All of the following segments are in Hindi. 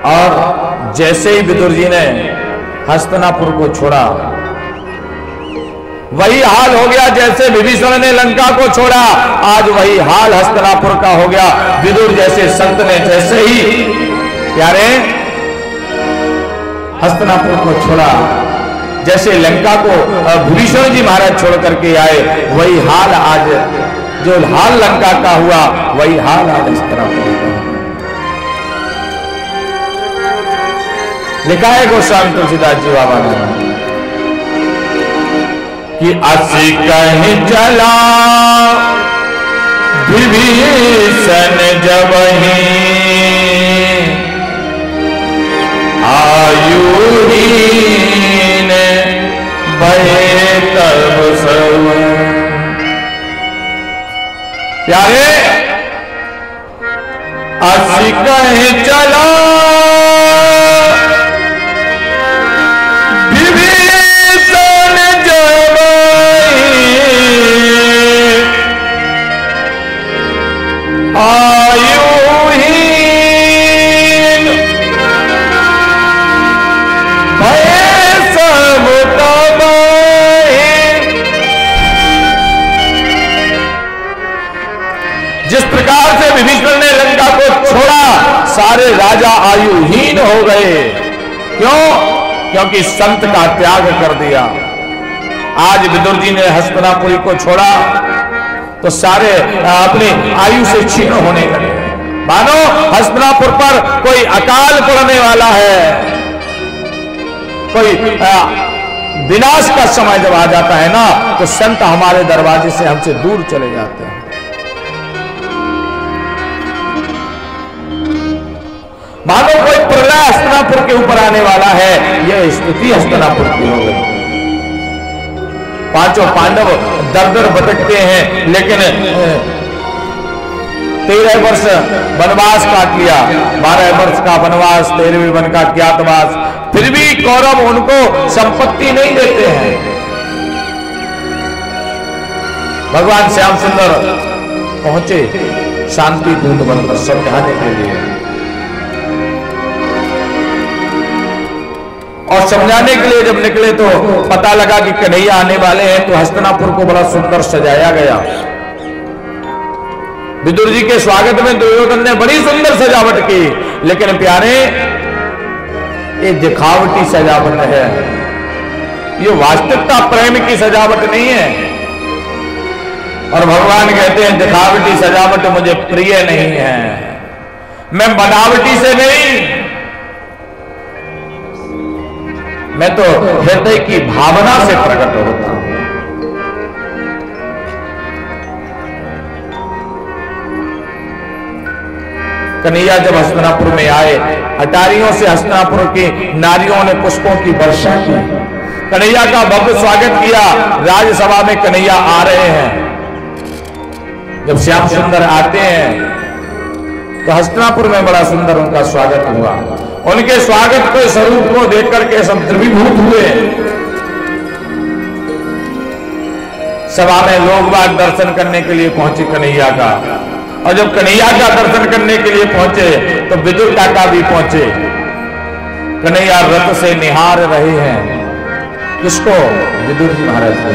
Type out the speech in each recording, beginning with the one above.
और जैसे ही विदुर जी ने हस्तिनापुर को छोड़ा, वही हाल हो गया जैसे विभीषण ने लंका को छोड़ा। आज वही हाल हस्तिनापुर का हो गया। विदुर जैसे संत ने जैसे ही प्यारे हस्तिनापुर को छोड़ा, जैसे लंका को विभीषण जी महाराज छोड़ करके आए, वही हाल आज, जो हाल लंका का हुआ वही हाल आज हस्तिनापुर का। लिखा है गोस्वामी तुलसीदास जी बाबा ने कि असी कहीं चला विभीषण जबहि आयुहीन भये तब सब। प्यारे असी कहीं चला विभीषण ने लंका को छोड़ा, सारे राजा आयुहीन हो गए। क्यों? क्योंकि संत का त्याग कर दिया। आज विदुर जी ने हस्तिनापुरी को छोड़ा तो सारे अपनी आयु से क्षीण होने लगे। मानो हस्तिनापुर पर कोई अकाल पड़ने वाला है, कोई विनाश का समय जब आ जाता है ना, तो संत हमारे दरवाजे से हमसे दूर चले जाते हैं। मानो कोई प्रलय हस्तिनापुर के ऊपर आने वाला है। यह स्थिति हस्तिनापुर की हो गई। पांचों पांडव दर दर भटकते हैं, लेकिन 13 वर्ष वनवास काट लिया, 12 वर्ष का वनवास, 13वें वन का ज्ञातवास, फिर भी कौरव उनको संपत्ति नहीं देते हैं। भगवान श्याम सुंदर पहुंचे शांति दूत बनकर समझाने के लिए, और समझाने के लिए जब निकले तो पता लगा कि कन्हैया आने वाले हैं। तो हस्तिनापुर को बड़ा सुंदर सजाया गया। विदुर जी के स्वागत में दुर्योधन ने बड़ी सुंदर सजावट की, लेकिन प्यारे ये दिखावटी सजावट है, ये वास्तविकता प्रेम की सजावट नहीं है। और भगवान कहते हैं दिखावटी सजावट मुझे प्रिय नहीं है, मैं बनावटी से नहीं, मैं तो हृदय की भावना से प्रकट होता हूं। कन्हैया जब हस्तिनापुर में आए, अटारियों से हस्तिनापुर की नारियों ने पुष्पों की वर्षा की, कन्हैया का भव्य स्वागत किया। राज्यसभा में कन्हैया आ रहे हैं। जब श्याम सुंदर आते हैं तो हस्तिनापुर में बड़ा सुंदर उनका स्वागत हुआ। उनके स्वागत के स्वरूप को देख करके सब द्रवीभूत हुए। सभा में लोग बाग दर्शन करने के लिए पहुंचे कन्हैया का, और जब कन्हैया का दर्शन करने के लिए पहुंचे तो विदुर काका भी पहुंचे। कन्हैया रथ से निहार रहे हैं, किसको? विदुर जी महाराज को।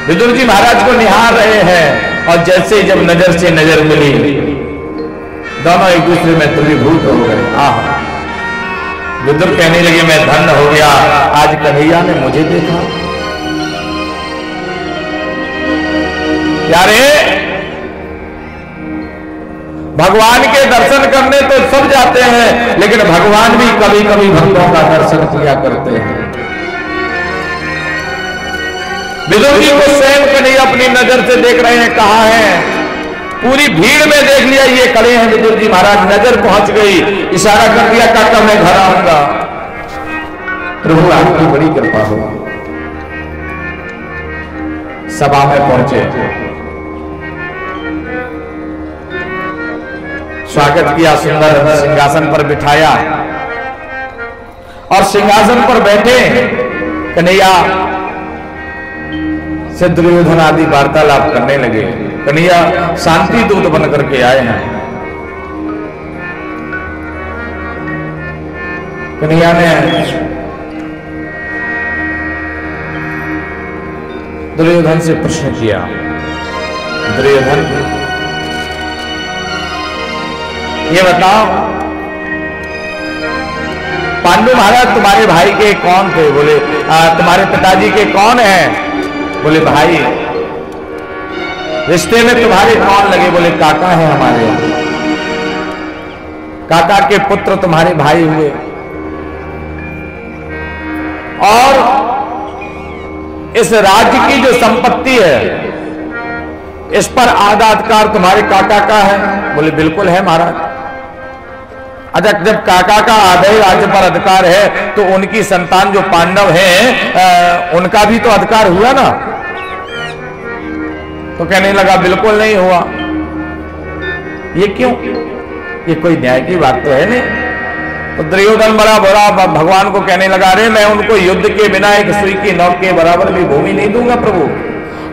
विदुर जी महाराज को निहार रहे हैं, और जैसे ही जब नजर से नजर मिली, दोनों एक दूसरे में द्रवीभूत हो गए। विदुर कहने लगे मैं धन्य हो गया, आज कन्हैया ने मुझे देखा। प्यारे भगवान के दर्शन करने तो सब जाते हैं, लेकिन भगवान भी कभी कभी भक्तों का दर्शन किया करते हैं। विदुर जी को स्वयं कन्हैया अपनी नजर से देख रहे हैं, कहां हैं? पूरी भीड़ में देख लिया, ये खड़े हैं विदुर जी महाराज। नजर पहुंच गई, इशारा कर दिया काका मैं घर आऊंगा। प्रभु आपकी बड़ी कृपा हो। सभा में पहुंचे, स्वागत किया, सुंदर सिंहासन पर बिठाया, और सिंहासन पर बैठे कन्हैया से दुर्योधन आदि वार्तालाप करने लगे। कन्हैया शांति दूत बन करके आए हैं। कन्हैया ने दुर्योधन से प्रश्न किया, दुर्योधन ये बताओ, पांडु महाराज तुम्हारे भाई के कौन थे? बोले तुम्हारे पिताजी के कौन हैं? बोले भाई। रिश्ते में तुम्हारे कौन लगे? बोले काका है हमारे। काका के पुत्र तुम्हारे भाई हुए। और इस राज्य की जो संपत्ति है इस पर आधा अधिकार तुम्हारे काका का है? बोले बिल्कुल है महाराज। अच्छा, जब काका का आधे राज्य पर अधिकार है तो उनकी संतान जो पांडव हैं उनका भी तो अधिकार हुआ ना? तो कहने लगा बिल्कुल नहीं हुआ। ये क्यों? ये कोई न्याय की बात तो है नहीं। तो दुर्योधन बड़ा बड़ा भगवान को कहने लगा, रे मैं उनको युद्ध के बिना एक सुई की नोक के बराबर भी भूमि नहीं दूंगा प्रभु,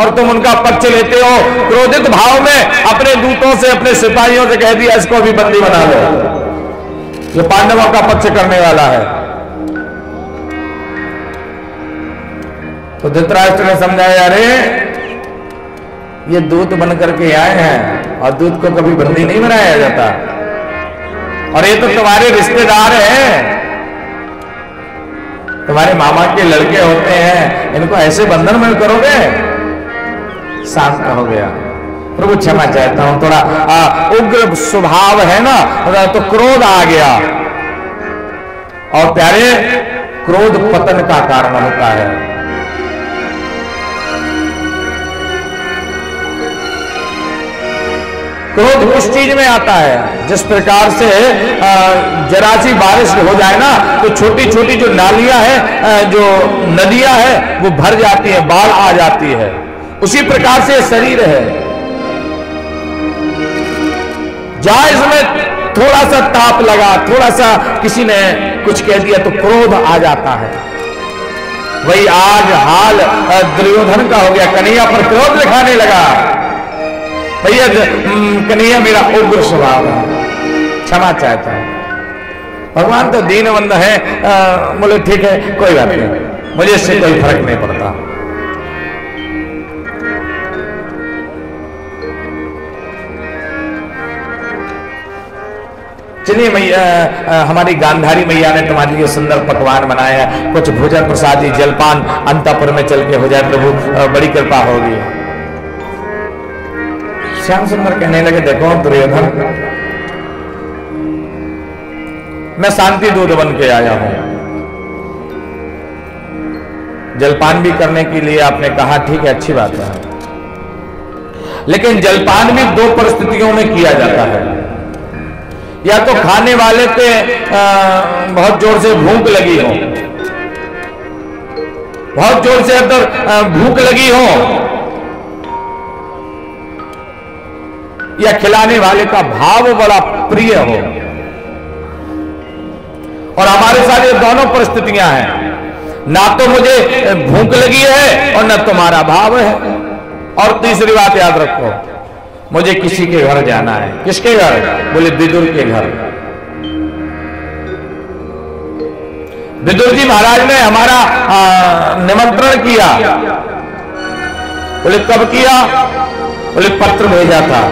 और तुम उनका पक्ष लेते हो। क्रोधित भाव में अपने दूतों से, अपने सिपाहियों से कह दिया इसको भी बंदी बना लो, ये पांडवों का पक्ष करने वाला है। तो धृतराष्ट्र ने समझाया, अरे ये दूत बन करके आए हैं और दूत को कभी बंदी नहीं बनाया जाता, और ये तो तुम्हारे रिश्तेदार हैं, तुम्हारे मामा के लड़के होते हैं, इनको ऐसे बंधन में करोगे? शांत हो गया। प्रभु क्षमा चाहता हूं, थोड़ा उग्र स्वभाव है ना, तो क्रोध आ गया, और प्यारे क्रोध पतन का कारण होता है। क्रोध उस चीज में आता है जिस प्रकार से जरा सी बारिश हो जाए ना तो छोटी छोटी जो नालियां हैं, जो नदियां हैं, वो भर जाती है, बाढ़ आ जाती है। उसी प्रकार से शरीर है, जहां इसमें थोड़ा सा ताप लगा, थोड़ा सा किसी ने कुछ कह दिया तो क्रोध आ जाता है। वही आज हाल दुर्योधन का हो गया, कन्हैया पर क्रोध दिखाने लगा। भैया कन्हैया मेरा उग्र स्वभाव है, क्षमा चाहता है। भगवान तो दीनबंधु है, बोले ठीक है कोई बात नहीं, मुझे इससे कोई फर्क नहीं पड़ता। चलिए मैया, हमारी गांधारी मैया ने तुम्हारे लिए सुंदर पकवान बनाया, कुछ भोजन प्रसादी जलपान अंतपुर में चल के हो जाए, प्रभु बड़ी कृपा होगी। श्याम सुंदर कहने लगे, देखो दुर्योधन, मैं शांति दूत बन के आया हूं, जलपान भी करने के लिए आपने कहा, ठीक है अच्छी बात है, लेकिन जलपान भी दो परिस्थितियों में किया जाता है। या तो खाने वाले पे बहुत जोर से भूख लगी हो, बहुत जोर से अंदर भूख लगी हो, या खिलाने वाले का भाव बड़ा प्रिय हो। और हमारे साथ ये दोनों परिस्थितियां हैं, ना तो मुझे भूख लगी है और ना तुम्हारा भाव है। और तीसरी बात याद रखो, मुझे किसी के घर जाना है। किसके घर? बोले विदुर के घर। विदुर जी महाराज ने हमारा निमंत्रण किया। बोले कब किया? बोले पत्र भेजा था।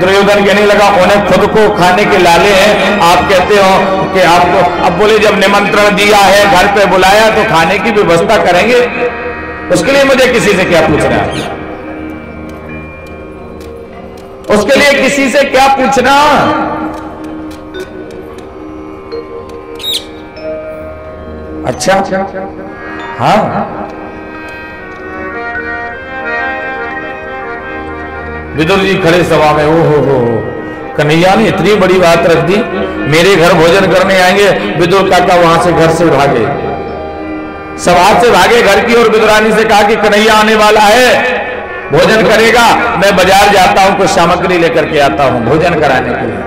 दुर्योधन कहने लगा, उन्हें खुद को खाने के लाले हैं, आप कहते हो कि आपको। अब बोले जब निमंत्रण दिया है, घर पे बुलाया, तो खाने की व्यवस्था करेंगे, उसके लिए मुझे किसी से क्या पूछना है? उसके लिए किसी से क्या पूछना? अच्छा हाँ, विदुर जी खड़े सभा में, ओ हो कन्हैया ने इतनी बड़ी बात रख दी, मेरे घर भोजन करने आएंगे। विदुर काका वहां से घर से भागे, सभा से भागे घर की ओर। विदुरानी से कहा कि कन्हैया आने वाला है, भोजन करेगा, मैं बाजार जाता हूं, कुछ सामग्री लेकर के आता हूं भोजन कराने के लिए।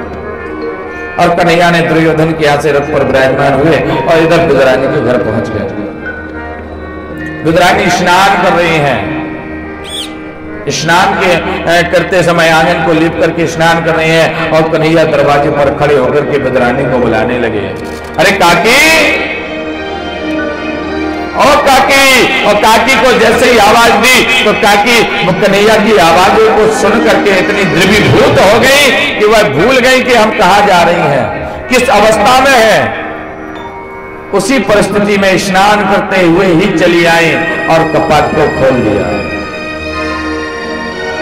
और कन्हैया ने दुर्योधन के यहाँ से रथ पर विराजमान हुए और इधर विदुरानी के घर पहुंच गए। विदुरानी स्नान कर रही हैं, स्नान के करते समय आंगन को लीप करके स्नान कर रहे हैं और कन्हैया दरवाजे पर खड़े होकर के बदरानी को बुलाने लगे, अरे काकी, और काकी को जैसे ही आवाज दी तो काकी कन्हैया की आवाजों को सुन करके इतनी द्रवीभूत हो गई कि वह भूल गई कि हम कहां जा रही हैं, किस अवस्था में है। उसी परिस्थिति में स्नान करते हुए ही चली आई और कपाट को खोल दिया।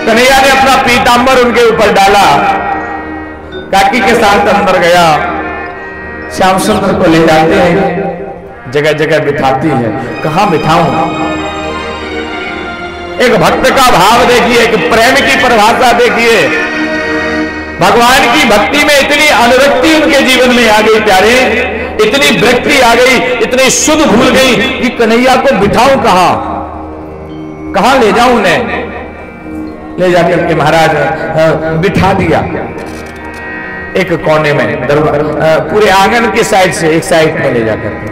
कन्हैया ने अपना पीतांबर उनके ऊपर डाला, काकी के साथ अंदर गया, श्याम सुंदर को ले जाते हैं, जगह जगह बिठाती है। कहां बिठाऊं? एक भक्त का भाव देखिए, एक प्रेम की परिभाषा देखिए। भगवान की भक्ति में इतनी अनुरक्ति उनके जीवन में आ गई प्यारे, इतनी वृत्ति आ गई, इतनी शुद्ध भूल गई कि कन्हैया को बिठाऊं कहां ले जाऊं उन्हें। ले जाकर के महाराज बिठा दिया एक कोने में, पूरे आंगन के साइड से एक साइड में ले जाकर के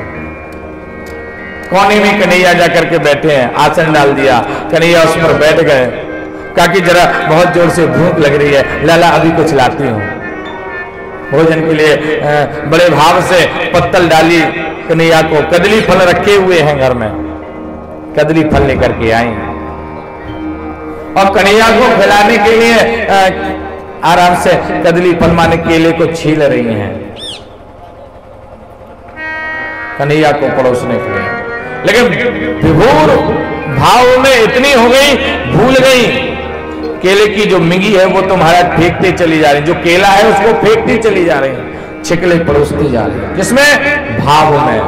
कोने में कन्हैया जाकर के बैठे हैं, आसन डाल दिया, कन्हैया उस पर बैठ गए। काकी जरा बहुत जोर से भूख लग रही है, लाला अभी कुछ लाती हूं। भोजन के लिए बड़े भाव से पत्तल डाली कन्हैया को, कदली फल रखे हुए हैं घर में, कदली फल लेकर के आई और कन्हैया को खिलाने के लिए आराम से कदली फल माने केले को छील रही हैं कन्हैया को परोसने के लिए। लेकिन विभोर भाव में इतनी हो गई, भूल गई केले की जो मिंगी है वो तो महाराज फेंकते चली जा रही, जो केला है उसको फेंकती चली जा रही, छिकले परोसती जा रही, जिसमें भाव में,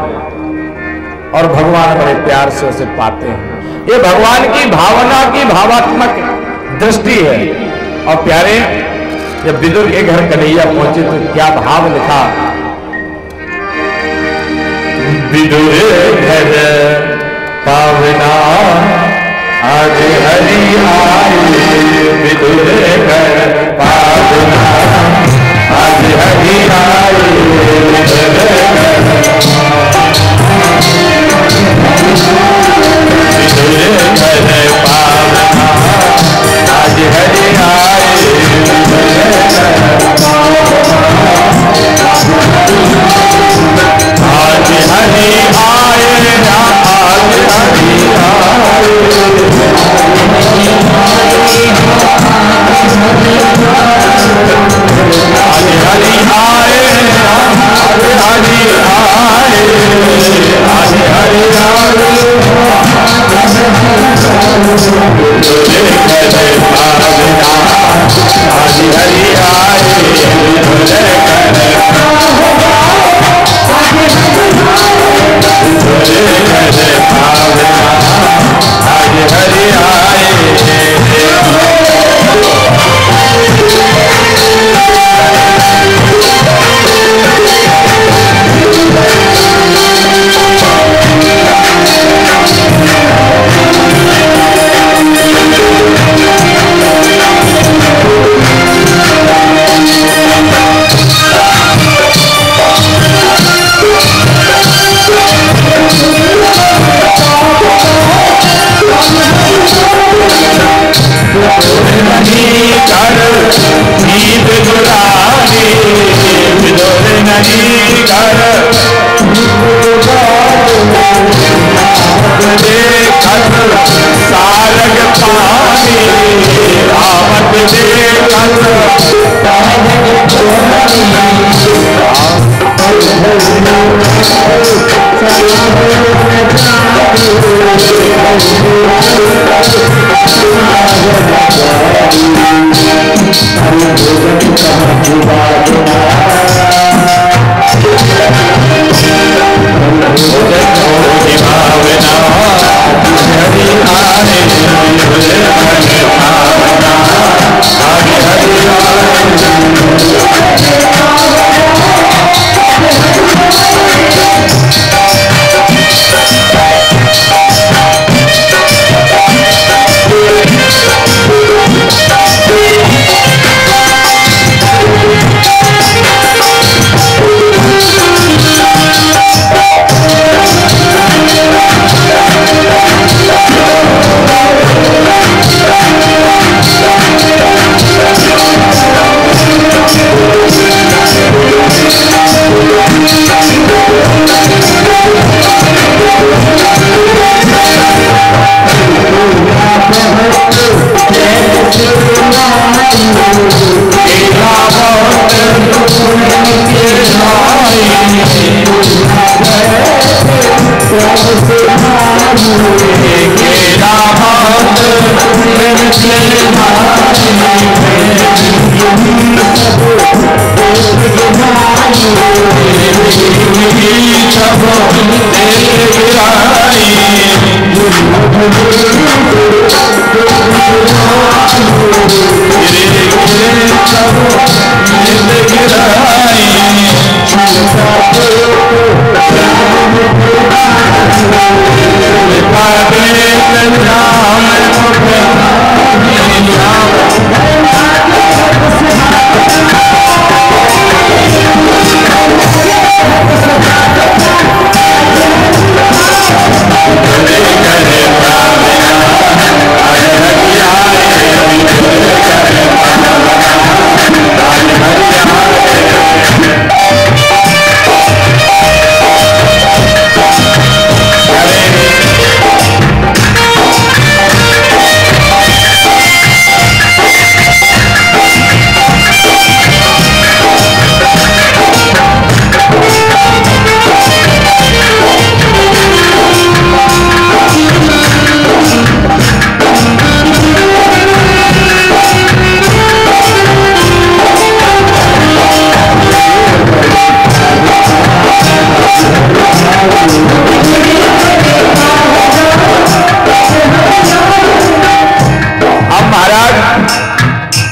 और भगवान बड़े प्यार से उसे पाते हैं। ये भगवान की भावना की भावात्मक दृष्टि है। और प्यारे, जब विदुर के घर कन्हैया पहुंचे तो क्या भाव लिखा, विदुर घर पावना आज हरि आए, विदुर घर पावना आज हरि आए, विदुर घर पावना आज हरि आए, आज हरि आए, आज हरि आए,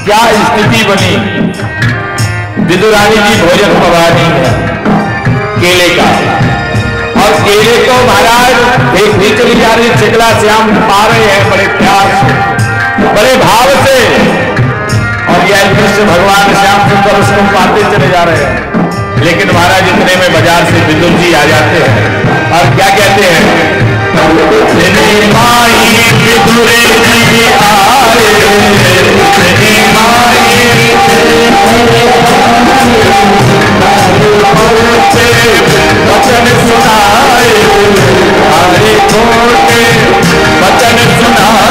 क्या स्थिति बनी। विदुरानी जी भोजन पवा रही है केले का, और केले को महाराज देखने चली जा रही, चिकला श्याम पा रहे हैं बड़े प्यार से, बड़े भाव से, और यह कृष्ण भगवान श्याम सुंदर उसको पाते चले जा रहे हैं। लेकिन महाराज इतने में बाजार से विदुर जी आ जाते हैं और क्या कहते हैं, माई विदुर जी आए, वचन सुनाए, हरे छोटे वचन सुनाए।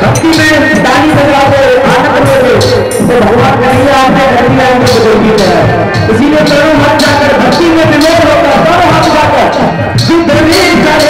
भक्ति में ताली बजाओगे, आनंद लोगे, तो भगवान कन्हैया बैठी है उनको बुजुर्गी तरह। इसीलिए दोनों हाथ जाकर भक्ति में विमोह होकर दोनों हाथ जाकर जितने करे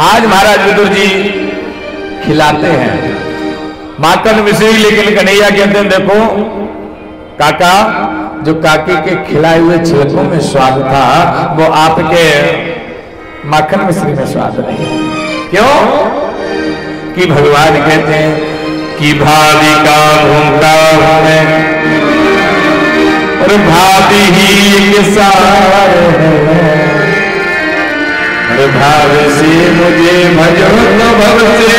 आज महाराज विदुर जी खिलाते हैं माखन मिश्री, लेकिन कन्हैया कहते हैं देखो काका, जो काके के खिलाए हुए छिलकों में स्वाद था वो आपके माखन मिश्री में स्वाद नहीं। क्यों? कि भगवान कहते हैं कि भाभी का घूमता है और भाभी ही के सारे भाव से मुझे भजो तो भव से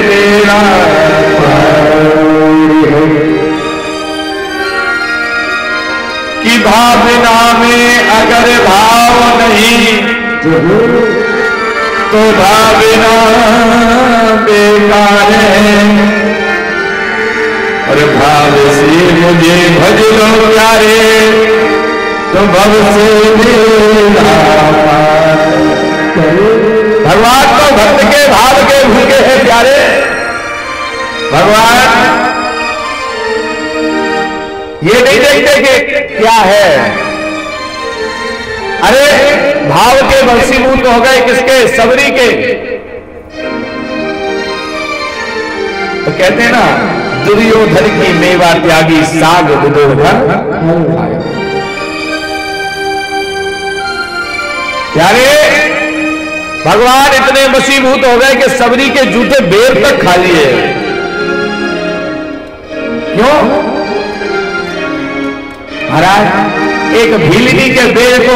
मेरा कि भावना में अगर भाव नहीं तो भावना बेकार है, और भाव से मुझे भज लो प्यारे तो भव से मेरा भगवान तो भक्त के भाव के भूखे हैं प्यारे। भगवान ये नहीं देखते कि क्या है, अरे भाव के वशीभूत हो गए किसके? सबरी के। तो कहते हैं ना दुर्योधन की मेवा त्यागी साग विदुरधन प्यारे। भगवान इतने वशीभूत हो गए कि सबरी के जूठे बेर तक खा लिए। क्यों? महाराज एक भीलनी के बेर को